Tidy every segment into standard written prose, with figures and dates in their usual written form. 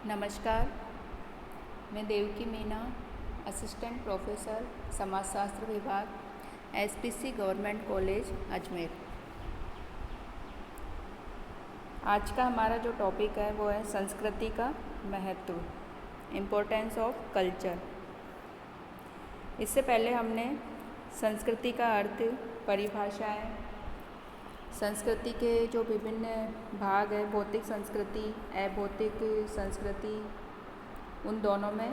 नमस्कार, मैं Devaki Meena, assistant professor समाजशास्त्र विभाग, एसपीसी गवर्नमेंट कॉलेज अजमेर। आज का हमारा जो टॉपिक है वो है संस्कृति का महत्व, इम्पोर्टेंस ऑफ कल्चर। इससे पहले हमने संस्कृति का अर्थ, परिभाषाएं, संस्कृति के जो विभिन्न भाग है, भौतिक संस्कृति, अभौतिक संस्कृति, उन दोनों में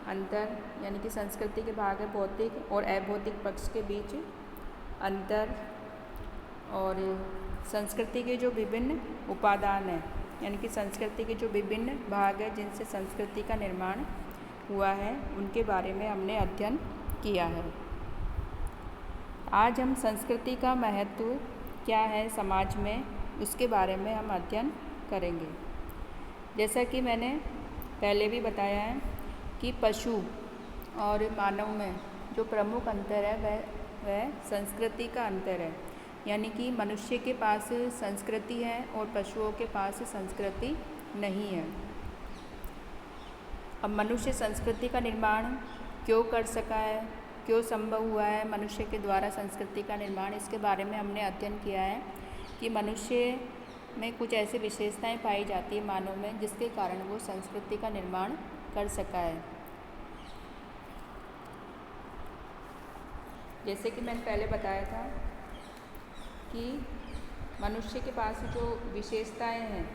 अंतर, यानी कि संस्कृति के भाग है भौतिक और अभौतिक पक्ष के बीच अंतर, और संस्कृति के जो विभिन्न उपादान हैं, यानी कि संस्कृति के जो विभिन्न भाग है जिनसे संस्कृति का निर्माण हुआ है, उनके बारे में हमने अध्ययन किया है। आज हम संस्कृति का महत्व क्या है समाज में, उसके बारे में हम अध्ययन करेंगे। जैसा कि मैंने पहले भी बताया है कि पशु और मानव में जो प्रमुख अंतर है वह संस्कृति का अंतर है, यानी कि मनुष्य के पास संस्कृति है और पशुओं के पास संस्कृति नहीं है। अब मनुष्य संस्कृति का निर्माण क्यों कर सका है, क्यों संभव हुआ है मनुष्य के द्वारा संस्कृति का निर्माण, इसके बारे में हमने अध्ययन किया है कि मनुष्य में कुछ ऐसी विशेषताएं पाई जाती है मानव में जिसके कारण वो संस्कृति का निर्माण कर सका है। जैसे कि मैंने पहले बताया था कि मनुष्य के पास जो विशेषताएं हैं,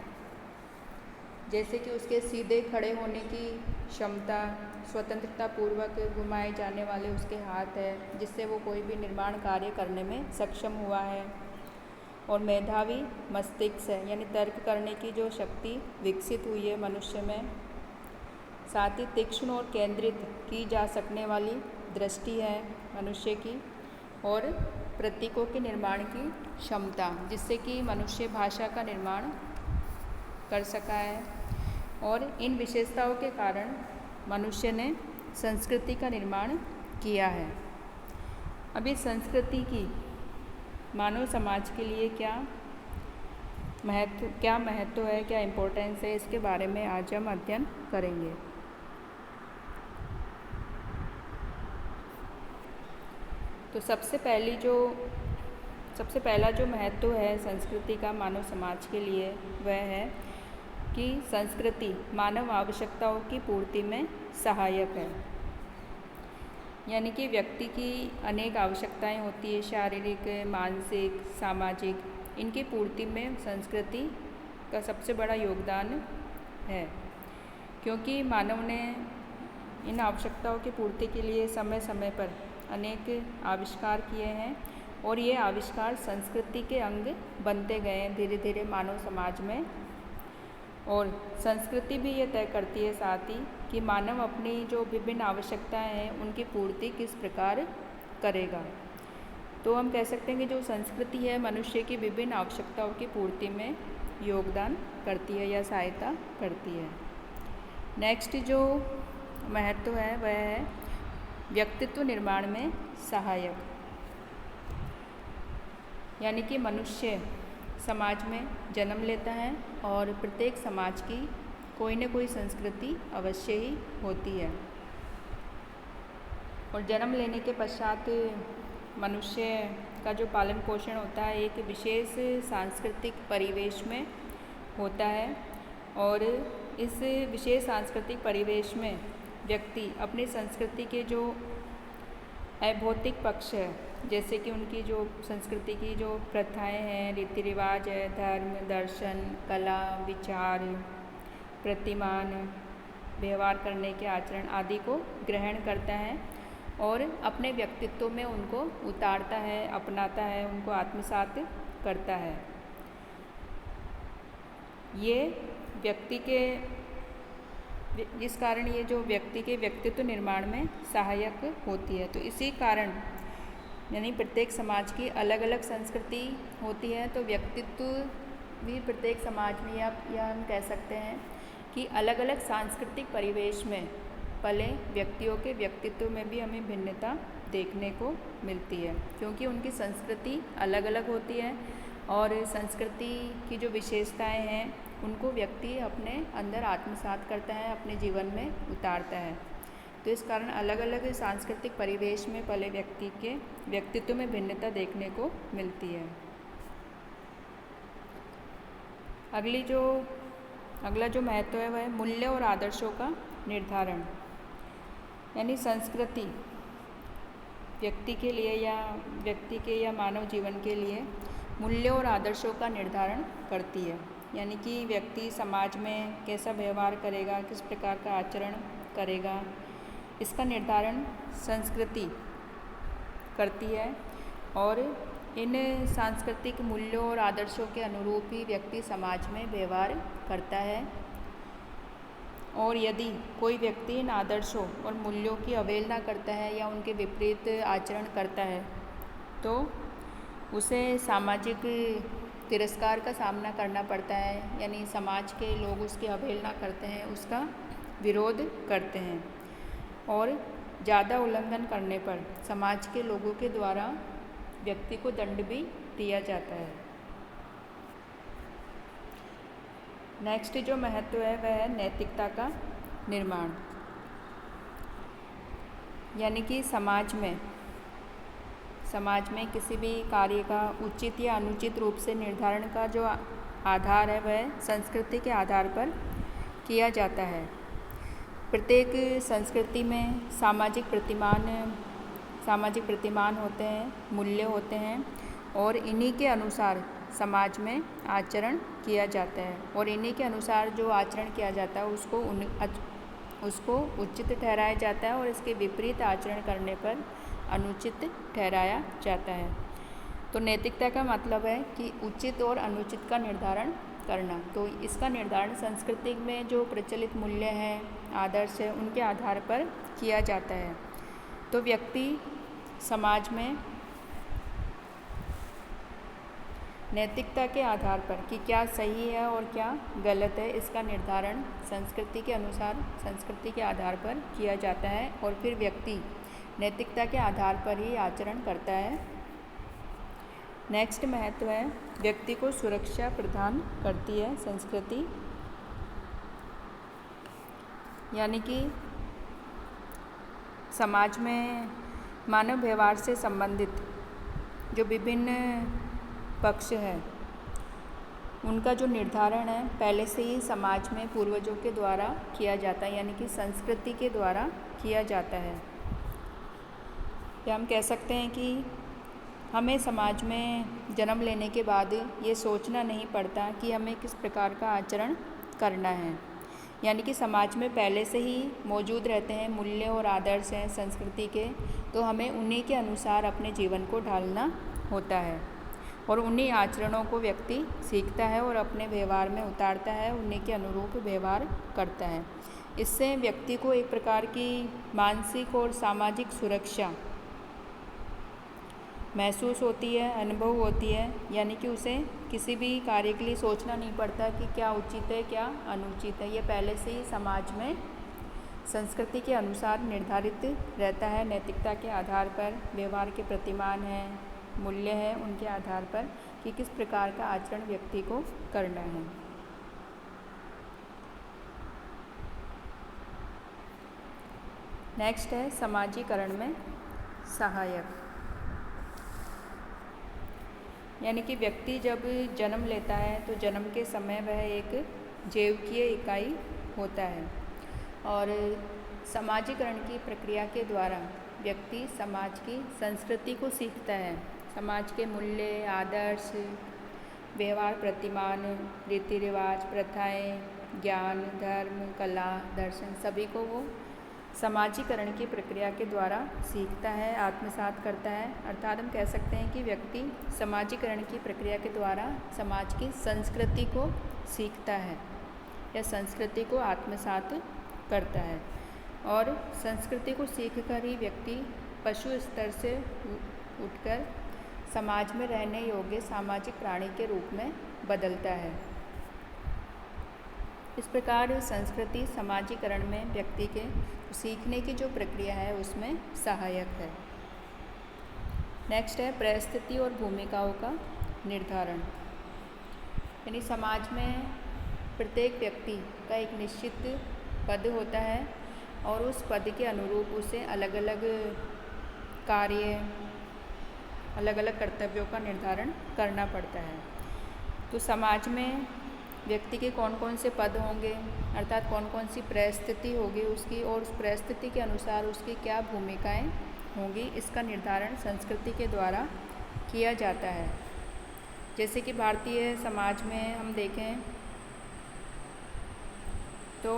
जैसे कि उसके सीधे खड़े होने की क्षमता, स्वतंत्रता पूर्वक घुमाए जाने वाले उसके हाथ है जिससे वो कोई भी निर्माण कार्य करने में सक्षम हुआ है, और मेधावी मस्तिष्क है, यानी तर्क करने की जो शक्ति विकसित हुई है मनुष्य में। साथ ही तीक्ष्ण और केंद्रित की जा सकने वाली दृष्टि है मनुष्य की, और प्रतीकों के निर्माण की क्षमता, जिससे कि मनुष्य भाषा का निर्माण कर सका है। और इन विशेषताओं के कारण मनुष्य ने संस्कृति का निर्माण किया है। अभी संस्कृति की मानव समाज के लिए क्या महत्व है, क्या इम्पोर्टेंस है, इसके बारे में आज हम अध्ययन करेंगे। तो सबसे पहला जो महत्व है संस्कृति का मानव समाज के लिए वह है कि संस्कृति मानव आवश्यकताओं की पूर्ति में सहायक है। यानी कि व्यक्ति की अनेक आवश्यकताएं होती है, शारीरिक, मानसिक, सामाजिक, इनकी पूर्ति में संस्कृति का सबसे बड़ा योगदान है, क्योंकि मानव ने इन आवश्यकताओं की पूर्ति के लिए समय समय पर अनेक आविष्कार किए हैं, और ये आविष्कार संस्कृति के अंग बनते गए हैं धीरे धीरे मानव समाज में। और संस्कृति भी ये तय करती है साथ ही कि मानव अपनी जो विभिन्न आवश्यकताएं हैं उनकी पूर्ति किस प्रकार करेगा। तो हम कह सकते हैं कि जो संस्कृति है मनुष्य की विभिन्न आवश्यकताओं की पूर्ति में योगदान करती है या सहायता करती है। नेक्स्ट जो महत्व है वह है व्यक्तित्व निर्माण में सहायक, यानी कि मनुष्य समाज में जन्म लेता है और प्रत्येक समाज की कोई न कोई संस्कृति अवश्य ही होती है, और जन्म लेने के पश्चात मनुष्य का जो पालन पोषण होता है एक विशेष सांस्कृतिक परिवेश में होता है, और इस विशेष सांस्कृतिक परिवेश में व्यक्ति अपनी संस्कृति के जो अभौतिक पक्ष है, जैसे कि उनकी जो संस्कृति की जो प्रथाएं हैं, रीति रिवाज है, धर्म, दर्शन, कला, विचार, प्रतिमान, व्यवहार करने के आचरण आदि को ग्रहण करता है और अपने व्यक्तित्व में उनको उतारता है, अपनाता है, उनको आत्मसात करता है। ये व्यक्ति के जिस कारण ये जो व्यक्ति के व्यक्तित्व निर्माण में सहायक होती है। तो इसी कारण यानी प्रत्येक समाज की अलग अलग संस्कृति होती है, तो व्यक्तित्व भी प्रत्येक समाज में या हम कह सकते हैं कि अलग अलग सांस्कृतिक परिवेश में पले व्यक्तियों के व्यक्तित्व में भी हमें भिन्नता देखने को मिलती है, क्योंकि उनकी संस्कृति अलग अलग होती है और संस्कृति की जो विशेषताएं हैं उनको व्यक्ति अपने अंदर आत्मसात करता है, अपने जीवन में उतारता है। तो इस कारण अलग अलग सांस्कृतिक परिवेश में पले व्यक्ति के व्यक्तित्व में भिन्नता देखने को मिलती है। अगला जो महत्व है वह है मूल्य और आदर्शों का निर्धारण। यानी संस्कृति व्यक्ति के या मानव जीवन के लिए मूल्यों और आदर्शों का निर्धारण करती है। यानी कि व्यक्ति समाज में कैसा व्यवहार करेगा, किस प्रकार का आचरण करेगा, इसका निर्धारण संस्कृति करती है। और इन सांस्कृतिक मूल्यों और आदर्शों के अनुरूप ही व्यक्ति समाज में व्यवहार करता है। और यदि कोई व्यक्ति इन आदर्शों और मूल्यों की अवहेलना करता है या उनके विपरीत आचरण करता है तो उसे सामाजिक तिरस्कार का सामना करना पड़ता है। यानी समाज के लोग उसकी अवहेलना करते हैं, उसका विरोध करते हैं और ज़्यादा उल्लंघन करने पर समाज के लोगों के द्वारा व्यक्ति को दंड भी दिया जाता है। नेक्स्ट जो महत्व है वह है नैतिकता का निर्माण। यानी कि समाज में किसी भी कार्य का उचित या अनुचित रूप से निर्धारण का जो आधार है वह संस्कृति के आधार पर किया जाता है। प्रत्येक संस्कृति में सामाजिक प्रतिमान होते हैं, मूल्य होते हैं और इन्हीं के अनुसार समाज में आचरण किया जाता है। और इन्हीं के अनुसार जो आचरण किया जाता है उसको उचित ठहराया जाता है और इसके विपरीत आचरण करने पर अनुचित ठहराया जाता है। तो नैतिकता का मतलब है कि उचित और अनुचित का निर्धारण करना। तो इसका निर्धारण संस्कृति में जो प्रचलित मूल्य हैं, आदर्श है, उनके आधार पर किया जाता है। तो व्यक्ति समाज में नैतिकता के आधार पर कि क्या सही है और क्या गलत है, इसका निर्धारण संस्कृति के अनुसार, संस्कृति के आधार पर किया जाता है और फिर व्यक्ति नैतिकता के आधार पर ही आचरण करता है। नेक्स्ट महत्व है व्यक्ति को सुरक्षा प्रदान करती है संस्कृति। यानी कि समाज में मानव व्यवहार से संबंधित जो विभिन्न पक्ष है उनका जो निर्धारण है पहले से ही समाज में पूर्वजों के द्वारा किया जाता है, यानी कि संस्कृति के द्वारा किया जाता है। या हम कह सकते हैं कि हमें समाज में जन्म लेने के बाद ये सोचना नहीं पड़ता कि हमें किस प्रकार का आचरण करना है। यानी कि समाज में पहले से ही मौजूद रहते हैं मूल्य और आदर्श हैं संस्कृति के, तो हमें उन्हीं के अनुसार अपने जीवन को ढालना होता है और उन्हीं आचरणों को व्यक्ति सीखता है और अपने व्यवहार में उतारता है, उन्हीं के अनुरूप व्यवहार करता है। इससे व्यक्ति को एक प्रकार की मानसिक और सामाजिक सुरक्षा महसूस होती है, अनुभव होती है। यानी कि उसे किसी भी कार्य के लिए सोचना नहीं पड़ता कि क्या उचित है क्या अनुचित है, ये पहले से ही समाज में संस्कृति के अनुसार निर्धारित रहता है। नैतिकता के आधार पर व्यवहार के प्रतिमान हैं, मूल्य है, उनके आधार पर कि किस प्रकार का आचरण व्यक्ति को करना है। नेक्स्ट है समाजीकरण में सहायक। यानी कि व्यक्ति जब जन्म लेता है तो जन्म के समय वह एक जैविकीय इकाई होता है और समाजीकरण की प्रक्रिया के द्वारा व्यक्ति समाज की संस्कृति को सीखता है। समाज के मूल्य, आदर्श, व्यवहार प्रतिमान, रीति रिवाज, प्रथाएं, ज्ञान, धर्म, कला, दर्शन सभी को वो समाजीकरण की प्रक्रिया के द्वारा सीखता है, आत्मसात करता है। अर्थात हम कह सकते हैं कि व्यक्ति समाजीकरण की प्रक्रिया के द्वारा समाज की संस्कृति को सीखता है या संस्कृति को आत्मसात करता है। और संस्कृति को सीखकर ही व्यक्ति पशु स्तर से उठकर समाज में रहने योग्य सामाजिक प्राणी के रूप में बदलता है। इस प्रकार संस्कृति समाजीकरण में व्यक्ति के सीखने की जो प्रक्रिया है उसमें सहायक है। नेक्स्ट है परिस्थिति और भूमिकाओं का निर्धारण। यानी समाज में प्रत्येक व्यक्ति का एक निश्चित पद होता है और उस पद के अनुरूप उसे अलग अलग कार्य, अलग अलग कर्तव्यों का निर्धारण करना पड़ता है। तो समाज में व्यक्ति के कौन कौन से पद होंगे, अर्थात कौन कौन सी परिस्थिति होगी उसकी, और उस परिस्थिति के अनुसार उसकी क्या भूमिकाएं होंगी, इसका निर्धारण संस्कृति के द्वारा किया जाता है। जैसे कि भारतीय समाज में हम देखें तो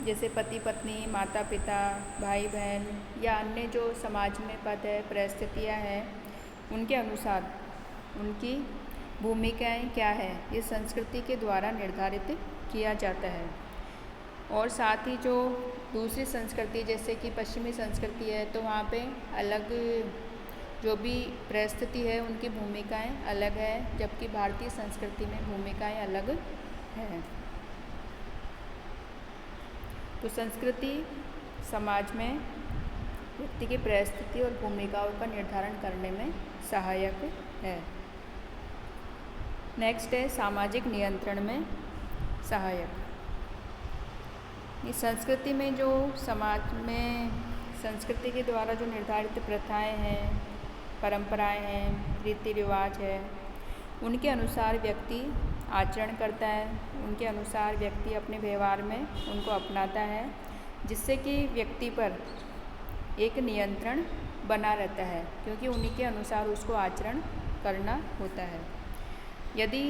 जैसे पति पत्नी, माता पिता, भाई बहन या अन्य जो समाज में पद है, परिस्थितियाँ हैं, उनके अनुसार उनकी भूमिकाएं क्या है, ये संस्कृति के द्वारा निर्धारित किया जाता है। और साथ ही जो दूसरी संस्कृति जैसे कि पश्चिमी संस्कृति है, तो वहाँ पे अलग जो भी परिस्थिति है उनकी भूमिकाएं अलग है, जबकि भारतीय संस्कृति में भूमिकाएं अलग हैं। तो संस्कृति समाज में व्यक्ति की परिस्थिति और भूमिकाओं का निर्धारण करने में सहायक है। नेक्स्ट है सामाजिक नियंत्रण में सहायक। इस संस्कृति में जो समाज में संस्कृति के द्वारा जो निर्धारित प्रथाएं हैं, परंपराएं हैं, रीति रिवाज है, उनके अनुसार व्यक्ति आचरण करता है, उनके अनुसार व्यक्ति अपने व्यवहार में उनको अपनाता है, जिससे कि व्यक्ति पर एक नियंत्रण बना रहता है, क्योंकि उन्हीं के अनुसार उसको आचरण करना होता है। यदि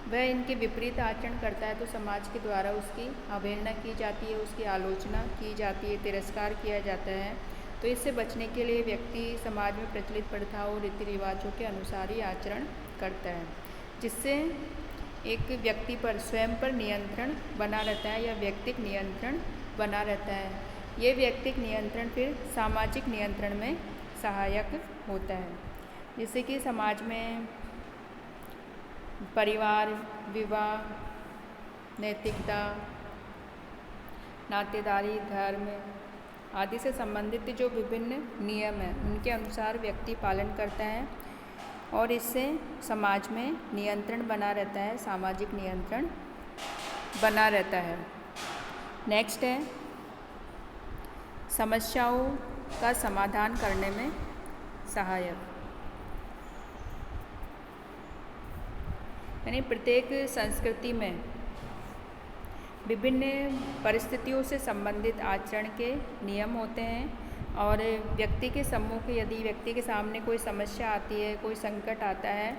वह इनके विपरीत आचरण करता है तो समाज के द्वारा उसकी अवहेलना की जाती है, उसकी आलोचना की जाती है, तिरस्कार किया जाता है। तो इससे बचने के लिए व्यक्ति समाज में प्रचलित प्रथाओं, रीति रिवाजों के अनुसार ही आचरण करता है, जिससे एक व्यक्ति पर स्वयं पर नियंत्रण बना रहता है या व्यक्तिक नियंत्रण बना रहता है। ये व्यक्तिक नियंत्रण फिर सामाजिक नियंत्रण में सहायक होता है। जैसे कि समाज में परिवार, विवाह, नैतिकता, नातेदारी, धर्म आदि से संबंधित जो विभिन्न नियम हैं, उनके अनुसार व्यक्ति पालन करता है और इससे समाज में नियंत्रण बना रहता है, सामाजिक नियंत्रण बना रहता है। नेक्स्ट है समस्याओं का समाधान करने में सहायक। यानी प्रत्येक संस्कृति में विभिन्न परिस्थितियों से संबंधित आचरण के नियम होते हैं और व्यक्ति के सम्मुख यदि व्यक्ति के सामने कोई समस्या आती है, कोई संकट आता है,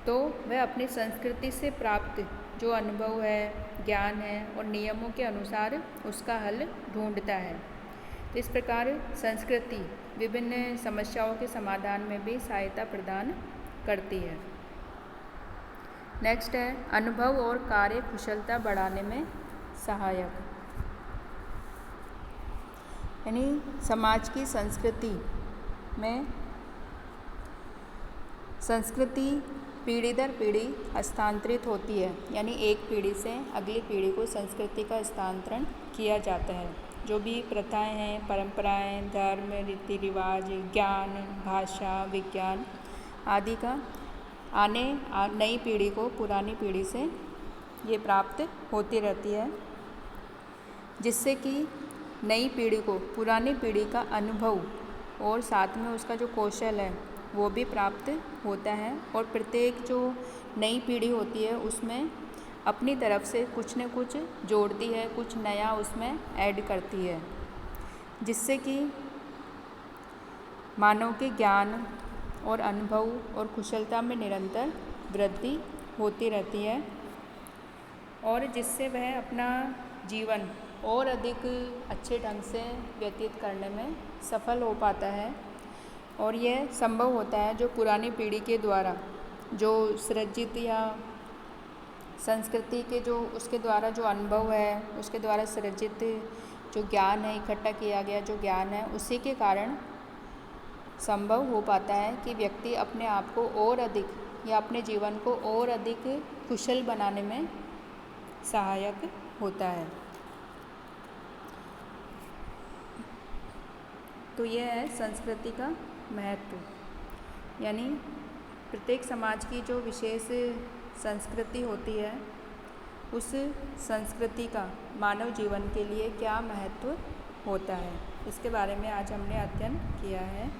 तो वह अपनी संस्कृति से प्राप्त जो अनुभव है, ज्ञान है और नियमों के अनुसार उसका हल ढूंढता है। तो इस प्रकार संस्कृति विभिन्न समस्याओं के समाधान में भी सहायता प्रदान करती है। नेक्स्ट है अनुभव और कार्य कुशलता बढ़ाने में सहायक। यानी समाज की संस्कृति में संस्कृति पीढ़ी दर पीढ़ी हस्तांतरित होती है, यानी एक पीढ़ी से अगली पीढ़ी को संस्कृति का हस्तांतरण किया जाता है। जो भी प्रथाएं हैं, परंपराएं, धर्म, रीति रिवाज, ज्ञान, भाषा, विज्ञान आदि का नई पीढ़ी को पुरानी पीढ़ी से ये प्राप्त होती रहती है, जिससे कि नई पीढ़ी को पुरानी पीढ़ी का अनुभव और साथ में उसका जो कौशल है वो भी प्राप्त होता है। और प्रत्येक जो नई पीढ़ी होती है उसमें अपनी तरफ से कुछ न कुछ जोड़ती है, कुछ नया उसमें ऐड करती है, जिससे कि मानव के ज्ञान और अनुभव और कुशलता में निरंतर वृद्धि होती रहती है और जिससे वह अपना जीवन और अधिक अच्छे ढंग से व्यतीत करने में सफल हो पाता है। और यह संभव होता है जो पुरानी पीढ़ी के द्वारा जो सृजित या संस्कृति के जो उसके द्वारा जो अनुभव है, उसके द्वारा सृजित जो ज्ञान है, इकट्ठा किया गया जो ज्ञान है, उसी के कारण संभव हो पाता है कि व्यक्ति अपने आप को और अधिक या अपने जीवन को और अधिक कुशल बनाने में सहायक होता है। तो यह है संस्कृति का महत्व। यानी प्रत्येक समाज की जो विशेष संस्कृति होती है उस संस्कृति का मानव जीवन के लिए क्या महत्व होता है, इसके बारे में आज हमने अध्ययन किया है।